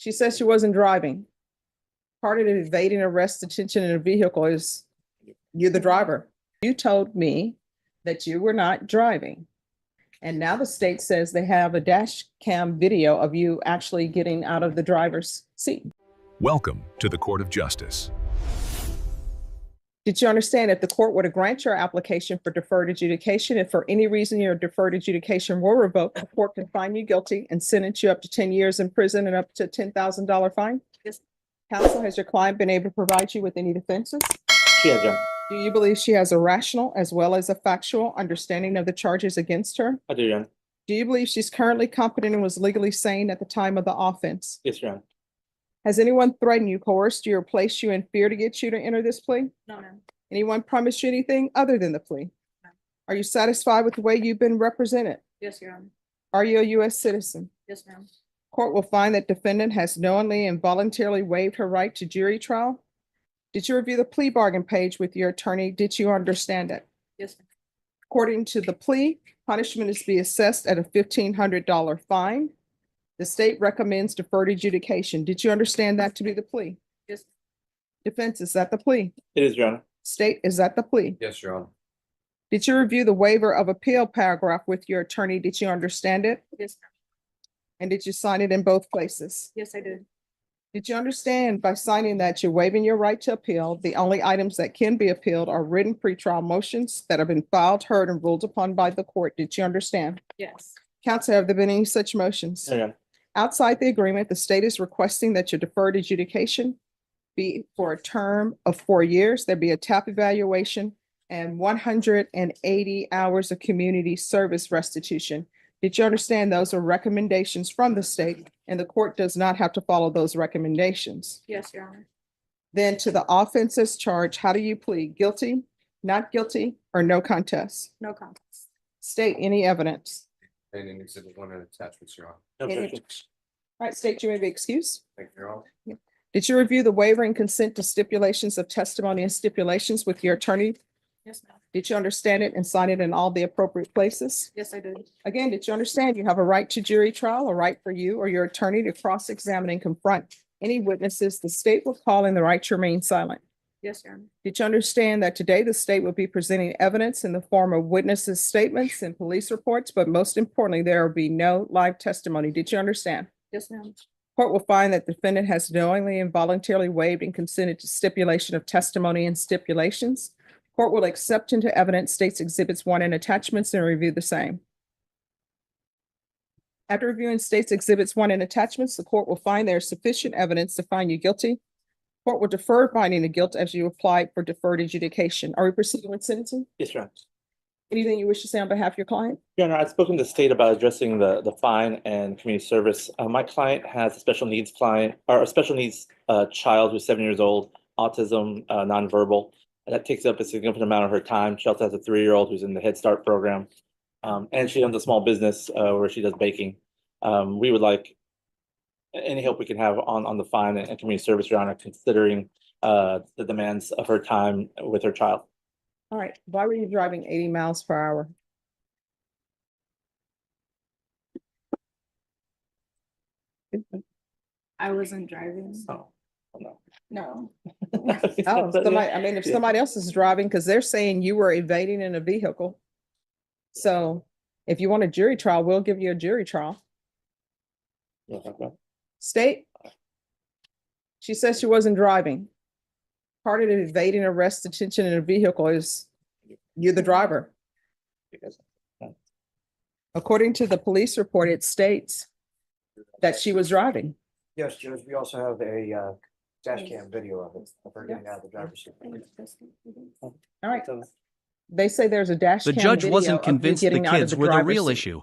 She says she wasn't driving. Part of evading arrest, detention in a vehicle is you're the driver. You told me that you were not driving. And now the state says they have a dash cam video of you actually getting out of the driver's seat. Welcome to the Court of Justice. Did you understand if the court were to grant your application for deferred adjudication, if for any reason your deferred adjudication were revoked, the court can find you guilty and sentence you up to 10 years in prison and up to $10,000 fine? Yes. Counsel, has your client been able to provide you with any defenses? She has, Your Honor. Do you believe she has a rational as well as a factual understanding of the charges against her? I do, Your Honor. Do you believe she's currently competent and was legally sane at the time of the offense? Yes, Your Honor. Has anyone threatened you, coerced you, or placed you in fear to get you to enter this plea? No, ma'am. Anyone promised you anything other than the plea? No. Are you satisfied with the way you've been represented? Yes, Your Honor. Are you a U.S. citizen? Yes, ma'am. Court will find that defendant has knowingly and voluntarily waived her right to jury trial. Did you review the plea bargain page with your attorney? Did you understand it? Yes, ma'am. According to the plea, punishment is to be assessed at a $1,500 fine. The state recommends deferred adjudication. Did you understand that to be the plea? Yes. Defense, is that the plea? It is, Your Honor. State, is that the plea? Yes, Your Honor. Did you review the waiver of appeal paragraph with your attorney? Did you understand it? Yes, ma'am. And did you sign it in both places? Yes, I did. Did you understand by signing that you're waiving your right to appeal? The only items that can be appealed are written pretrial motions that have been filed, heard, and ruled upon by the court. Did you understand? Yes. Counsel, have there been any such motions? No, Your Honor. Outside the agreement, the state is requesting that your deferred adjudication be for a term of 4 years. There be a TAP evaluation and 180 hours of community service restitution. Did you understand those are recommendations from the state and the court does not have to follow those recommendations? Yes, Your Honor. Then to the offenses charge, how do you plead? Guilty, not guilty, or no contest? No contest. State any evidence. And in Exhibit 1 and attachments, Your Honor. No Any- objection. All right, state, you may be excused. Thank you, Your Honor. Did you review the waiver and consent to stipulations of testimony and stipulations with your attorney? Yes, ma'am. Did you understand it and sign it in all the appropriate places? Yes, I did. Again, did you understand you have a right to jury trial, a right for you or your attorney to cross-examine and confront any witnesses the state will call in the right to remain silent? Yes, Your Honor. Did you understand that today the state will be presenting evidence in the form of witnesses' statements and police reports, but most importantly, there will be no live testimony? Did you understand? Yes, ma'am. Court will find that defendant has knowingly and voluntarily waived and consented to stipulation of testimony and stipulations. Court will accept into evidence states exhibits 1 and attachments and review the same. After reviewing states exhibits 1 and attachments, the court will find there is sufficient evidence to find you guilty. Court will defer finding the guilt as you applied for deferred adjudication. Are we proceeding with sentencing? Yes, Your Honor. Anything you wish to say on behalf of your client? Your Honor, I've spoken to the state about addressing the fine and community service. My client has a special needs client or a special needs child who's 7 years old, autism, nonverbal. That takes up a significant amount of her time. She also has a 3-year-old who's in the Head Start program. And she owns a small business where she does baking. We would like any help we can have on the fine and community service, Your Honor, considering the demands of her time with her child. All right, why were you driving 80 miles per hour? I wasn't driving. Oh, no. No. Oh, somebody, I mean, if somebody else is driving, because they're saying you were evading in a vehicle. So if you want a jury trial, we'll give you a jury trial. State? She says she wasn't driving. Part of evading arrest, detention in a vehicle is you're the driver. According to the police report, it states that she was driving. Yes, Judge, we also have a dash cam video of it, of her getting out of the driver's seat. All right. They say there's a dash The cam judge video wasn't of you convinced the getting out of kids were the driver's real seat. issue.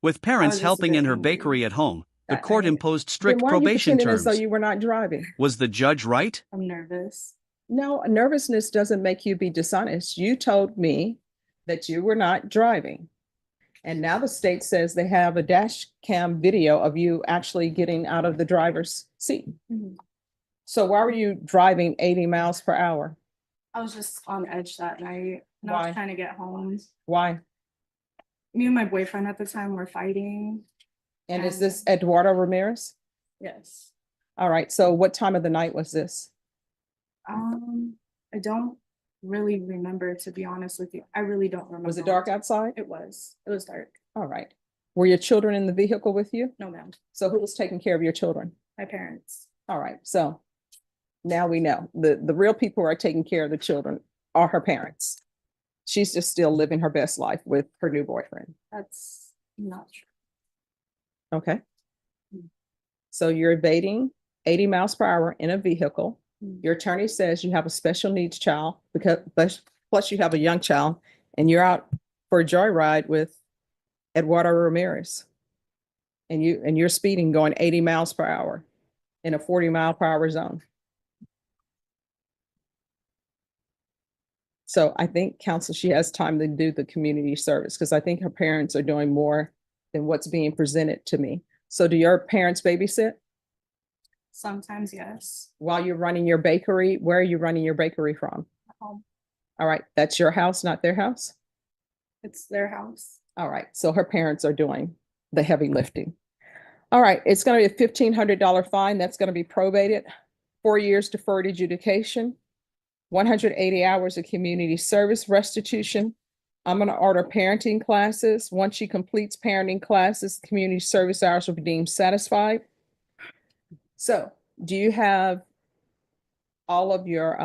With parents just helping in her thinking- bakery at home, the I- court imposed Then strict why are you probation pretending as terms. though you were not driving? Was the judge right? I'm nervous. No, nervousness doesn't make you be dishonest. You told me that you were not driving. And now the state says they have a dash cam video of you actually getting out of the driver's seat. Mhm. So why were you driving 80 miles per hour? I was just on edge that night and I Why? was trying to get home. Why? Me and my boyfriend at the time were fighting. And is this Eduardo Ramirez? Yes. All right, so what time of the night was this? I don't really remember, to be honest with you. I really don't remember. Was it dark outside? It was. It was dark. All right. Were your children in the vehicle with you? No, ma'am. So who was taking care of your children? My parents. All right, so now we know the real people who are taking care of the children are her parents. She's just still living her best life with her new boyfriend. That's not true. Okay. So you're evading 80 miles per hour in a vehicle. Your attorney says you have a special needs child plus you have a young child, and you're out for a joyride with Eduardo Ramirez. And you're speeding going 80 miles per hour in a 40-mile-per-hour zone. So I think counsel, she has time to do the community service because I think her parents are doing more than what's being presented to me. So do your parents babysit Sometimes, yes. while you're running your bakery? Where are you running your bakery from? Home. All right, that's your house, not their house? It's their house. All right, so her parents are doing the heavy lifting. All right, it's going to be a $1,500 fine. That's going to be probated, 4 years deferred adjudication, 180 hours of community service restitution. I'm going to order parenting classes. Once she completes parenting classes, community service hours will be deemed satisfied. So do you have all of your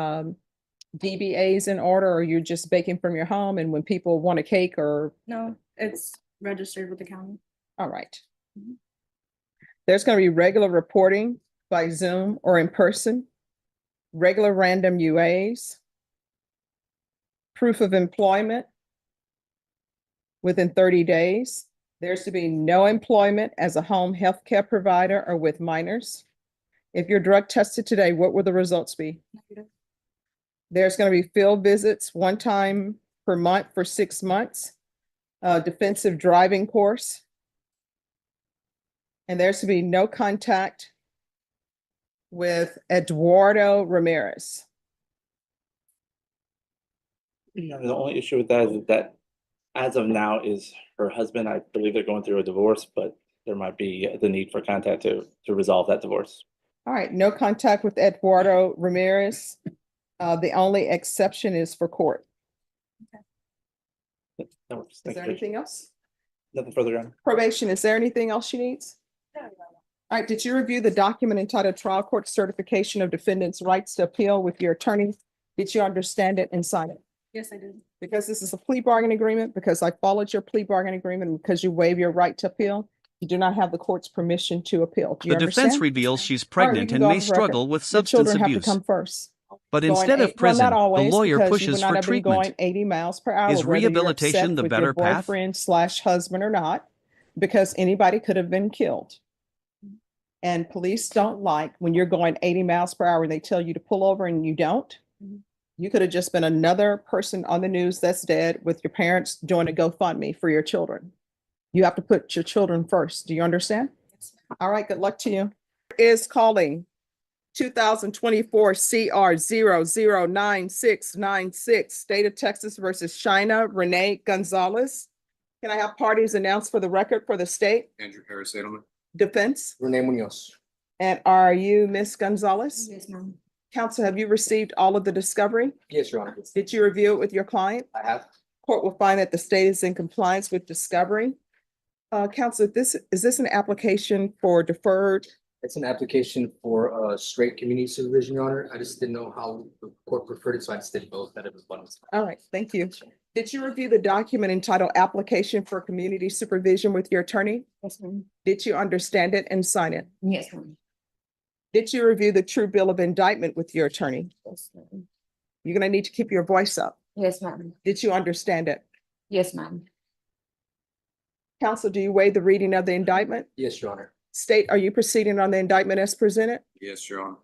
DBAs in order, or you're just baking from your home and when people want a cake or? No, it's registered with the county. All right. Mhm. There's going to be regular reporting by Zoom or in person, regular random UAs, proof of employment within 30 days. There's to be no employment as a home health care provider or with minors. If you're drug tested today, what will the results be? Negative. There's going to be field visits 1 time per month for 6 months, defensive driving course. And there's to be no contact with Eduardo Ramirez. Yeah, the only issue with that is that as of now is her husband. I believe they're going through a divorce, but there might be the need for contact to resolve that divorce. All right, no contact with Eduardo Ramirez. The only exception is for court. That works. Is Thank there you, Judge. anything else? Nothing further on. Probation, is there anything else she needs? All right, did you review the document entitled Trial Court Certification of Defendant's Rights to Appeal with your attorney? Did you understand it and sign it? Yes, I did. Because this is a plea bargain agreement, because I followed your plea bargain agreement, and because you waive your right to appeal, you do not have the court's permission to appeal. Do you The defense understand? reveals she's All right, pregnant you can and go may off the record. struggle with Your substance children have to abuse. come first. But Going instead of eight- well, not prison, the always, lawyer because you pushes would not for have been going treatment. 80 miles per hour. Is whether you're rehabilitation upset the with better your path? boyfriend/husband or not, because anybody could have been killed. And police don't like when you're going 80 miles per hour and they tell you to pull over and you don't. Mhm. You could have just been another person on the news that's dead with your parents doing a GoFundMe for your children. You have to put your children first. Do you understand? Yes. All right, good luck to you. Is calling 2024 CR 009696, State of Texas versus China Renee Gonzalez. Can I have parties announced for the record for the state Andrew Harris Edelman. defense? Renee Munoz. And are you Miss Gonzalez? Yes, ma'am. Counsel, have you received all of the discovery? Yes, Your Honor. Did you review it with your client? I have. Court will find that the state is in compliance with discovery. Counsel, is this an application for deferred? It's an application for straight community supervision, Your Honor. I just didn't know how the court preferred it, so I just did both. That it was one. All right, thank you. Did you review the document entitled Application for Community Supervision with your attorney? Yes, ma'am. Did you understand it and sign it? Yes, ma'am. Did you review the true bill of indictment with your attorney? Yes, ma'am. You're gonna need to keep your voice up. Yes, ma'am. Did you understand it? Yes, ma'am. Counsel, do you waive the reading of the indictment? Yes, Your Honor. State, are you proceeding on the indictment as presented? Yes, Your Honor.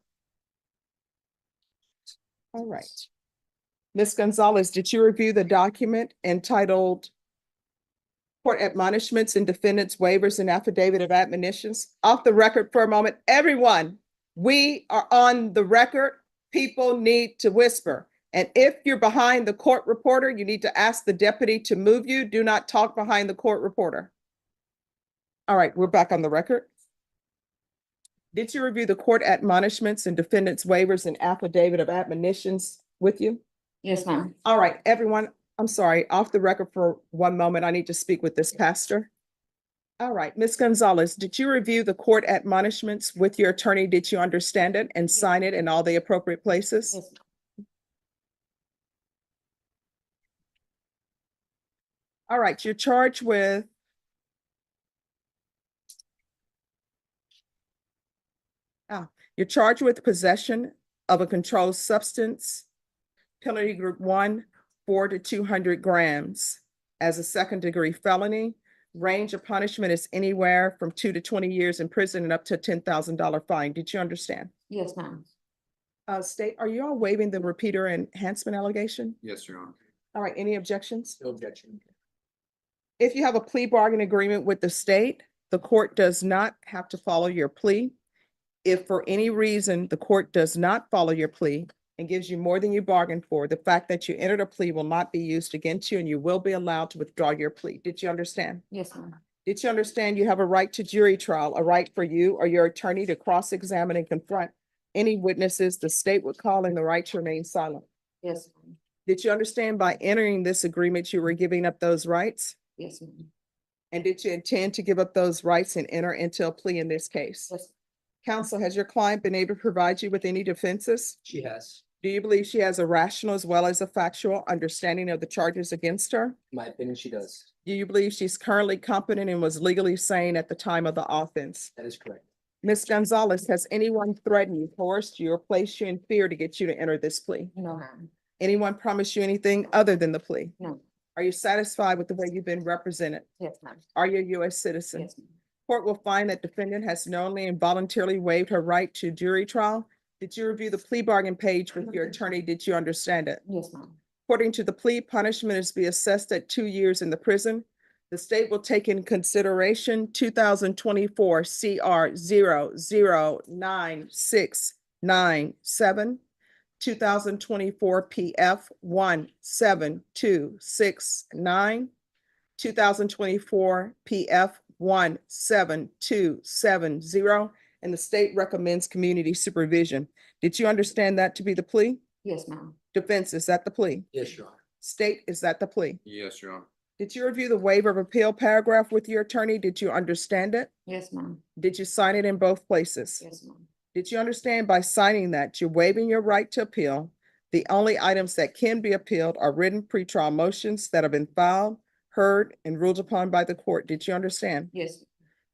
All right. Ms. Gonzalez, did you review the document entitled Court Admonishments and Defendants Waivers and Affidavit of Admonitions? Off the record for a moment, everyone, we are on the record. People need to whisper. And if you're behind the court reporter, you need to ask the deputy to move you. Do not talk behind the court reporter. All right, we're back on the record. Did you review the court admonishments and defendant's waivers and affidavit of admonitions with you? Yes, ma'am. All right, everyone, I'm sorry, off the record for one moment. I need to speak with this pastor. All right, Ms. Gonzalez, did you review the court admonishments with your attorney? Did you understand it and sign it in all the appropriate places? Yes, All right, you're charged with you're charged with possession of a controlled substance, penalty group 1, 4 to 200 grams as a second-degree felony. Range of punishment is anywhere from 2 to 20 years in prison and up to a $10,000 fine. Did you understand? yes, ma'am. State, are you all waiving the repeater enhancement allegation? Yes, Your Honor. All right, any objections? No objection. If you have a plea bargain agreement with the state, the court does not have to follow your plea. If for any reason the court does not follow your plea and gives you more than you bargained for, the fact that you entered a plea will not be used against you and you will be allowed to withdraw your plea. Did you understand? Yes, ma'am. Did you understand you have a right to jury trial, a right for you or your attorney to cross-examine and confront any witnesses the state would call, and the right to remain silent? Yes, ma'am. Did you understand by entering this agreement, you were giving up those rights? Yes, ma'am. And did you intend to give up those rights and enter into a plea in this case? Yes, Counsel, has your client been able to provide you with any defenses? She has, Do you believe she has a rational as well as a factual understanding of the charges against her? in my opinion, she does. Do you believe she's currently competent and was legally sane at the time of the offense? That is correct. Ms. Gonzalez, has anyone threatened you, coerced you, or placed you in fear to get you to enter this plea? no, ma'am. Anyone promised you anything other than the plea? No, Are you satisfied with the way you've been represented? yes, ma'am. Are you a U.S. citizen? Yes, ma'am. Court will find that defendant has knowingly and voluntarily waived her right to jury trial. Did you review the plea bargain page with your attorney? Did you understand it? Yes, ma'am. According to the plea, punishment is to be assessed at 2 years in the prison. The state will take in consideration 2024 CR 009697, 2024 PF 17269, 2024 PF 17270, and the state recommends community supervision. Did you understand that to be the plea? Yes, ma'am. Defense, is that the plea? Yes, Your Honor. State, is that the plea? Yes, Your Honor. Did you review the waiver of appeal paragraph with your attorney? Did you understand it? Yes, ma'am. Did you sign it in both places? Yes, ma'am. Did you understand by signing that you're waiving your right to appeal? The only items that can be appealed are written pretrial motions that have been filed, heard, and ruled upon by the court. Did you understand? Yes,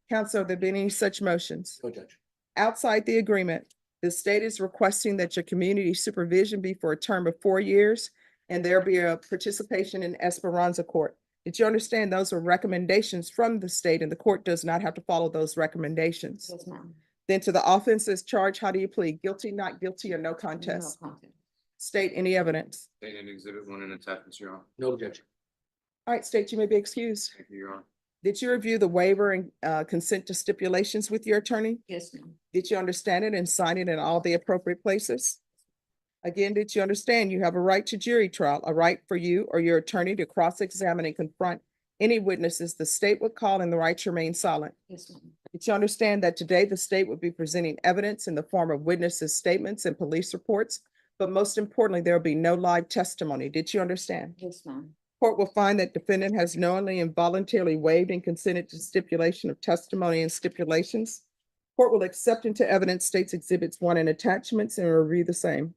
Counsel, have there been any such motions? No, Judge. Outside the agreement, the state is requesting that your community supervision be for a term of 4 years and there be a participation in Esperanza Court. Did you understand those are recommendations from the state and the court does not have to follow those recommendations? yes, ma'am. Then to the offenses charged, how do you plead? Guilty, not guilty, or no No contest? contest. State any evidence. State and Exhibit 1 and attachments, Your Honor. No objection. All right, state, you may be excused. Thank you, Your Honor. Did you review the waiver and consent to stipulations with your attorney? Yes, ma'am. Did you understand it and sign it in all the appropriate places? Again, did you understand you have a right to jury trial, a right for you or your attorney to cross-examine and confront any witnesses the state would call, and the right to remain silent? Yes, ma'am. Did you understand that today the state would be presenting evidence in the form of witnesses' statements and police reports? But most importantly, there will be no live testimony. Did you understand? Yes, ma'am. Court will find that defendant has knowingly and voluntarily waived and consented to stipulation of testimony and stipulations. Court will accept into evidence states exhibits 1 and attachments and review the same.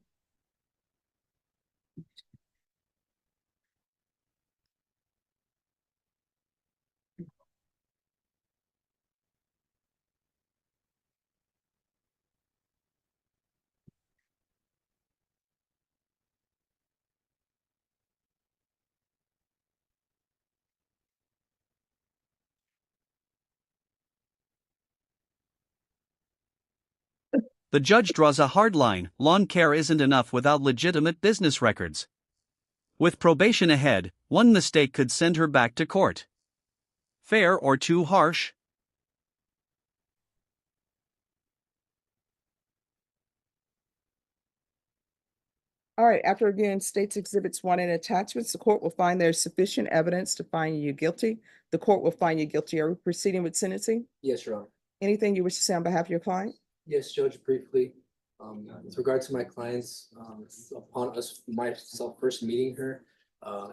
The judge draws a hard line. Lawn care isn't enough without legitimate business records. With probation ahead, one mistake could send her back to court. Fair or too harsh? All right, after reviewing states exhibits 1 and attachments, the court will find there's sufficient evidence to find you guilty. The court will find you guilty. Are we proceeding with sentencing? Yes, Your Honor. Anything you wish to say on behalf of your client? Yes, Judge, briefly. With regard to my clients, upon myself first meeting her,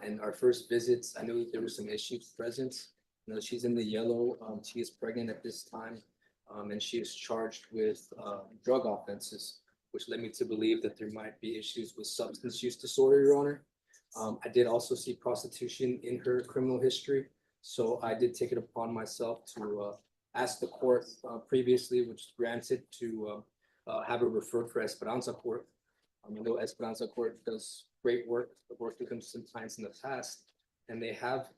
and our first visits, I knew there were some issues present. You know, she's in the yellow, she is pregnant at this time, and she is charged with, drug offenses, which led me to believe that there might be issues with substance use disorder, Your Honor. I did also see prostitution in her criminal history, so I did take it upon myself to, ask the court, previously, which was granted, to, have her referred for Esperanza Court. I know Esperanza Court does great work. I've worked with them some times in the past, and they have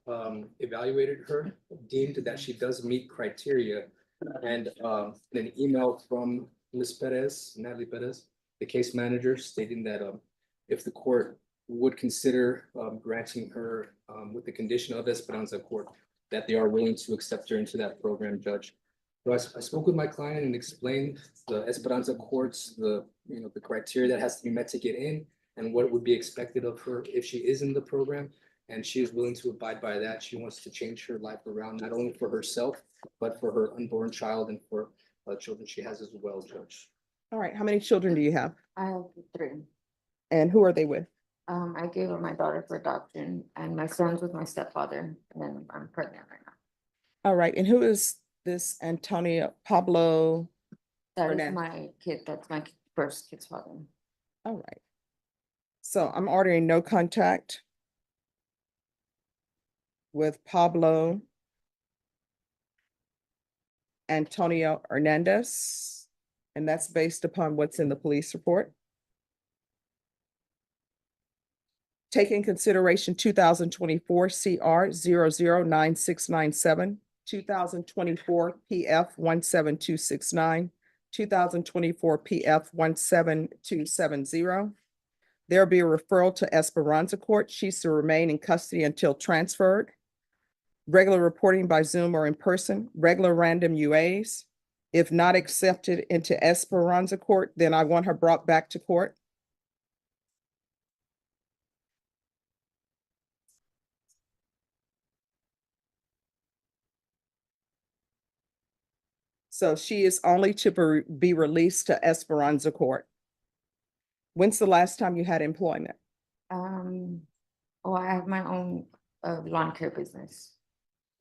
evaluated her, deemed that she does meet criteria. And an email from Ms. Perez, Natalie Perez, the case manager, stating that if the court would consider granting her with the condition of Esperanza Court, that they are willing to accept her into that program, Judge. So I spoke with my client and explained the Esperanza Courts, the criteria that has to be met to get in, and what would be expected of her if she is in the program. And she is willing to abide by that. She wants to change her life around, not only for herself, but for her unborn child and for children she has as well, Judge. All right, how many children do you have? I have 3. And who are they with? I gave up my daughter for adoption and my son's with my stepfather, and then I'm pregnant right now. All right, and who is this Antonio Pablo? That is Hernandez. my kid, that's my first kid's father. All right. So I'm ordering no contact with Pablo Antonio Hernandez, and that's based upon what's in the police report. Take in consideration 2024 CR 009697, 2024 PF 17269, 2024 PF 17270. There'll be a referral to Esperanza Court. She's to remain in custody until transferred. Regular reporting by Zoom or in person, regular random UAs. If not accepted into Esperanza Court, then I want her brought back to court. So she is only to be released to Esperanza Court. When's the last time you had employment? Oh, I have my own lawn care business.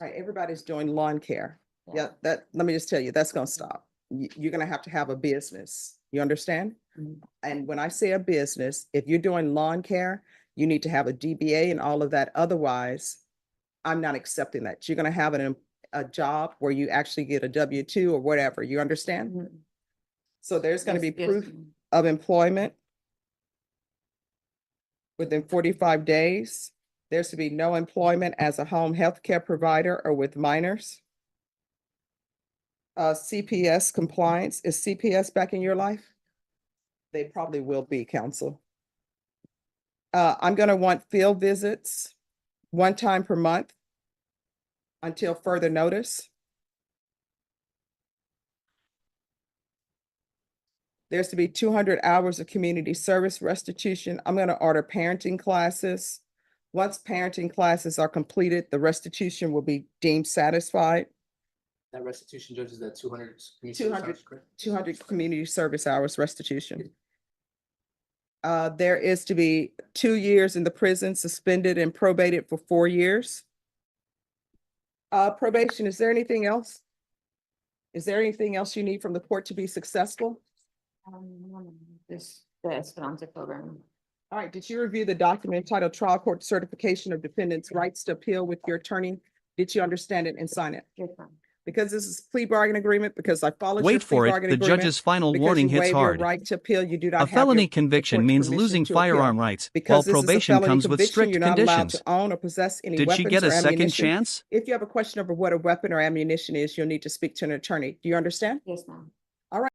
Right, everybody's doing lawn care. Yeah, let me just tell you, that's gonna stop. You're gonna have to have a business. You understand? Mhm. And when I say a business, if you're doing lawn care, you need to have a DBA and all of that. Otherwise, I'm not accepting that. You're gonna have a job where you actually get a W-2 or whatever. You understand? Mhm. So there's gonna Yes, be yes, proof ma'am. of employment within 45 days. There's to be no employment as a home health care provider or with minors. CPS compliance. Is CPS back in your life? They probably will be, counsel. I'm gonna want field visits 1 time per month until further notice. There's to be 200 hours of community service restitution. I'm gonna order parenting classes. Once parenting classes are completed, the restitution will be deemed satisfied. That restitution, Judge, is that 200 community service 200 hours, correct? 200 community service hours restitution. There is to be 2 years in the prison, suspended and probated for 4 years. Probation, is there anything else? Is there anything else you need from the court to be successful? This, the Esperanza program. All right, did you review the document titled Trial Court Certification of Defendant's Rights to Appeal with your attorney? Did you understand it and sign it? Yes, ma'am. Because this is plea bargain agreement, because I followed your Wait plea for it, bargain the agreement, judge's final because warning you hits waive your hard. right to appeal, you do not A have your- felony the conviction court's means permission losing to appeal. firearm rights, while Because this is a probation felony comes with conviction, strict you're not allowed conditions. to own or possess any Did she weapons get or a second ammunition. chance? If you have a question over what a weapon or ammunition is, you'll need to speak to an attorney. Do you understand? Yes, ma'am.